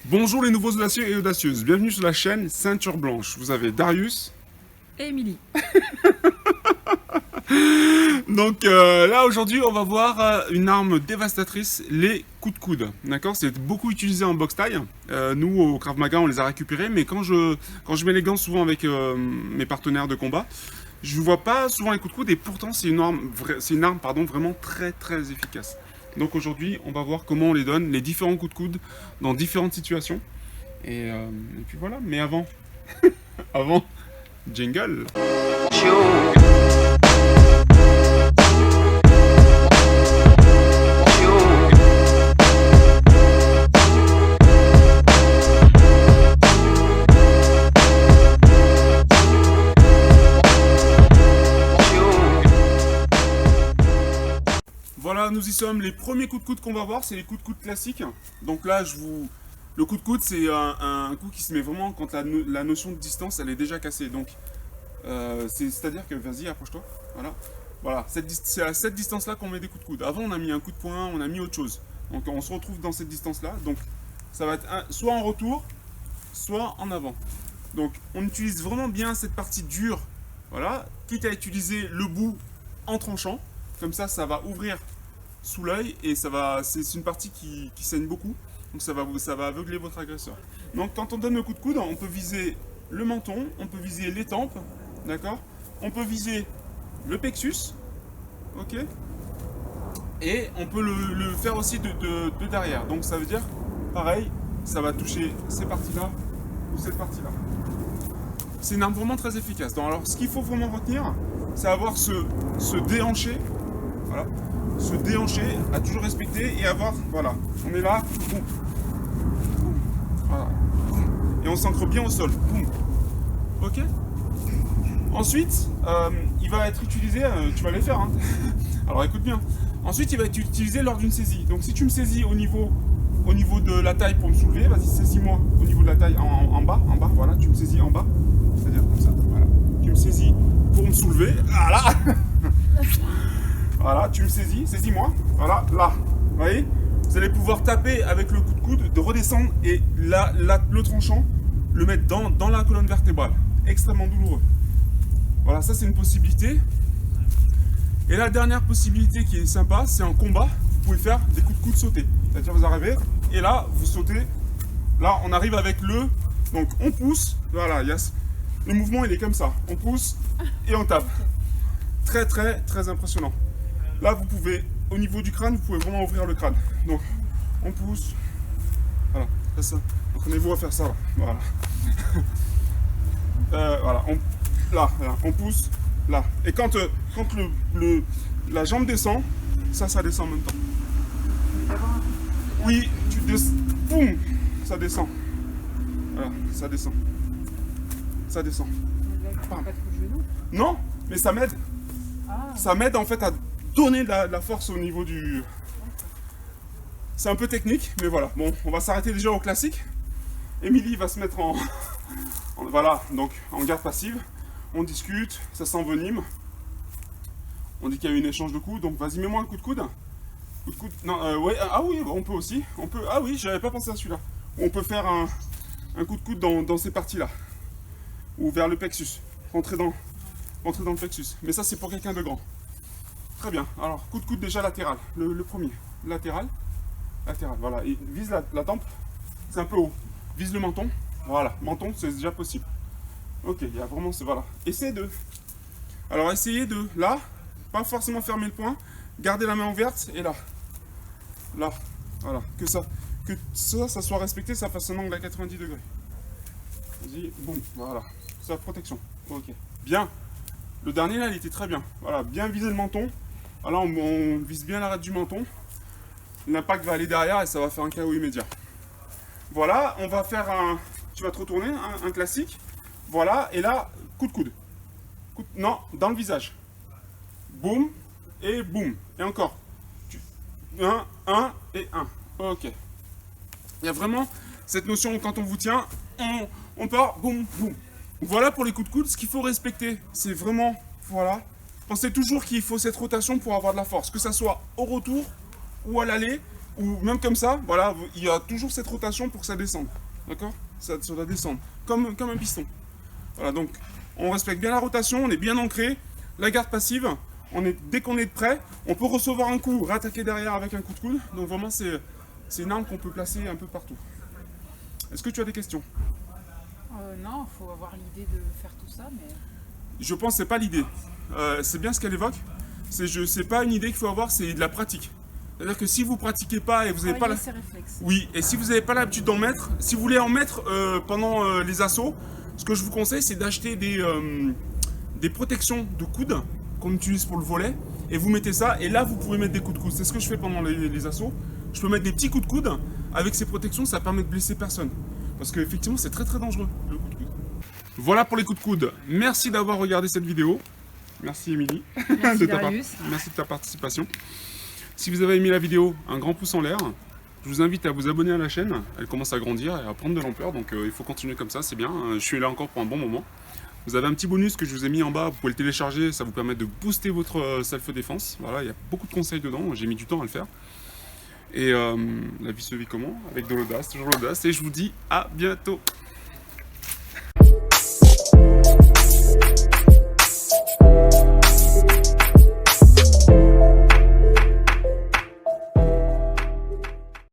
Bonjour les nouveaux audacieux et audacieuses, bienvenue sur la chaîne Ceinture Blanche. Vous avez Darius. Et Émilie. Donc là aujourd'hui on va voir une arme dévastatrice, les coups de coude. D'accord, c'est beaucoup utilisé en boxe thaï. Nous au Krav Maga on les a récupérés, mais quand je mets les gants souvent avec mes partenaires de combat, je ne vois pas souvent les coups de coude et pourtant c'est une arme, vraiment très très efficace. Donc aujourd'hui on va voir comment on les donne, les différents coups de coude dans différentes situations. Et puis voilà, mais avant, avant, jingle. Voilà, nous y sommes. Les premiers coups de coude qu'on va voir, c'est les coups de coude classiques. Donc là, le coup de coude, c'est un coup qui se met vraiment quand la notion de distance, elle est déjà cassée. Donc, c'est-à-dire que, vas-y, approche-toi. Voilà. C'est à cette distance-là qu'on met des coups de coude. Avant, on a mis un coup de poing, on a mis autre chose. Donc, on se retrouve dans cette distance-là. Donc, ça va être soit en retour, soit en avant. Donc, on utilise vraiment bien cette partie dure. Voilà, quitte à utiliser le bout en tranchant. Comme ça va ouvrir sous l'œil et c'est une partie qui saigne beaucoup. Donc ça va aveugler votre agresseur. Donc quand on donne le coup de coude, on peut viser le menton, on peut viser les tempes, d'accord. On peut viser le plexus, ok. Et on peut le faire aussi de derrière. Donc ça veut dire, pareil, ça va toucher ces parties-là ou cette partie-là. C'est une arme vraiment très efficace. Donc, alors ce qu'il faut vraiment retenir, c'est avoir ce déhanché. Voilà. Se déhancher, à toujours respecter et avoir, voilà, on est là, boum, boum, voilà, et on s'ancre bien au sol, boum, ok. Ensuite, il va être utilisé, tu vas les faire, hein. Alors écoute bien. Ensuite, il va être utilisé lors d'une saisie. Donc si tu me saisis au niveau de la taille pour me soulever, vas-y, saisis-moi au niveau de la taille en bas, voilà, tu me saisis en bas, c'est-à-dire comme ça, voilà. Tu me saisis pour me soulever, voilà. Voilà, tu me saisis-moi. Voilà, là. Vous voyez? Vous allez pouvoir taper avec le coup de coude, de redescendre et le tranchant, le mettre dans la colonne vertébrale. Extrêmement douloureux. Voilà, ça c'est une possibilité. Et la dernière possibilité qui est sympa, c'est en combat, vous pouvez faire des coups de coude sautés. C'est-à-dire vous arrivez et là, vous sautez. Là, on arrive avec le... Donc on pousse, voilà, le mouvement il est comme ça. On pousse et on tape. Très très très impressionnant. Là, vous pouvez, au niveau du crâne, vous pouvez vraiment ouvrir le crâne. Donc, on pousse. Voilà, c'est ça. Entraînez-vous à faire ça, là. Voilà. Voilà, on pousse, là. Et quand la jambe descend, ça descend en même temps. Oui, boum, ça descend. Voilà, ça descend. Ça descend. Pas trop de genoux. Non, mais ça m'aide. Ça m'aide en fait à donner de la force au niveau du... C'est un peu technique, mais voilà. Bon, on va s'arrêter déjà au classique. Émilie va se mettre voilà, donc en garde passive. On discute, ça s'envenime. On dit qu'il y a eu un échange de coups, donc vas-y, mets-moi un coup de coude. Coup de coude, non, ouais, ah oui, on peut aussi. Ah oui, j'avais pas pensé à celui-là. On peut faire un coup de coude dans ces parties-là. Ou vers le plexus. Rentrer dans le plexus. Mais ça, c'est pour quelqu'un de grand. Très bien. Alors, coup de coude déjà latéral. Le premier. Latéral. Voilà. Et vise la tempe. C'est un peu haut. Vise le menton. Voilà. Menton, c'est déjà possible. Ok, il y a vraiment... Voilà. Alors, essayez de... Là, pas forcément fermer le poing. Gardez la main ouverte. Et là. Là. Voilà. Que ça soit respecté. Ça fasse un angle à 90 degrés. Vas-y. Boum. Voilà. C'est la protection. Ok. Bien. Le dernier, là, il était très bien. Voilà. Bien viser le menton. Voilà, on vise bien l'arête du menton. L'impact va aller derrière et ça va faire un KO immédiat. Voilà, on va faire tu vas te retourner, un classique. Voilà, et là, coup de coude. Non, dans le visage. Boum, et boum. Et encore. Un et un. Ok. Il y a vraiment cette notion, quand on vous tient, on part, boum, boum. Voilà pour les coups de coude. Ce qu'il faut respecter, c'est vraiment, voilà. Pensez toujours qu'il faut cette rotation pour avoir de la force, que ça soit au retour ou à l'aller, ou même comme ça, voilà, il y a toujours cette rotation pour que ça descende. D'accord? Ça doit descendre, comme un piston. Voilà, donc on respecte bien la rotation, on est bien ancré. La garde passive, dès qu'on est prêt, on peut recevoir un coup, rattaquer derrière avec un coup de coude. Donc vraiment, c'est une arme qu'on peut placer un peu partout. Est-ce que tu as des questions? Non, il faut avoir l'idée de faire tout ça, mais... Je pense que c'est pas l'idée. C'est bien ce qu'elle évoque. C'est pas une idée qu'il faut avoir, c'est de la pratique. C'est-à-dire que si vous pratiquez pas et vous n'avez pas la... ses réflexes. Oui, et si vous n'avez pas l'habitude d'en mettre, si vous voulez en mettre pendant les assauts, ce que je vous conseille, c'est d'acheter des protections de coude qu'on utilise pour le volet, et vous mettez ça, et là vous pouvez mettre des coups de coude. C'est ce que je fais pendant les assauts. Je peux mettre des petits coups de coude, avec ces protections, ça permet de blesser personne. Parce qu'effectivement, c'est très très dangereux, le coup de coude. Voilà pour les coups de coude. Merci d'avoir regardé cette vidéo. Merci Émilie Merci Darius. Merci de ta participation. Si vous avez aimé la vidéo, un grand pouce en l'air. Je vous invite à vous abonner à la chaîne. Elle commence à grandir et à prendre de l'ampleur, donc il faut continuer comme ça, c'est bien. Je suis là encore pour un bon moment. Vous avez un petit bonus que je vous ai mis en bas, vous pouvez le télécharger, ça vous permet de booster votre self-défense. Voilà, il y a beaucoup de conseils dedans, j'ai mis du temps à le faire. Et la vie se vit comment? Avec de l'audace, toujours l'audace. Et je vous dis à bientôt.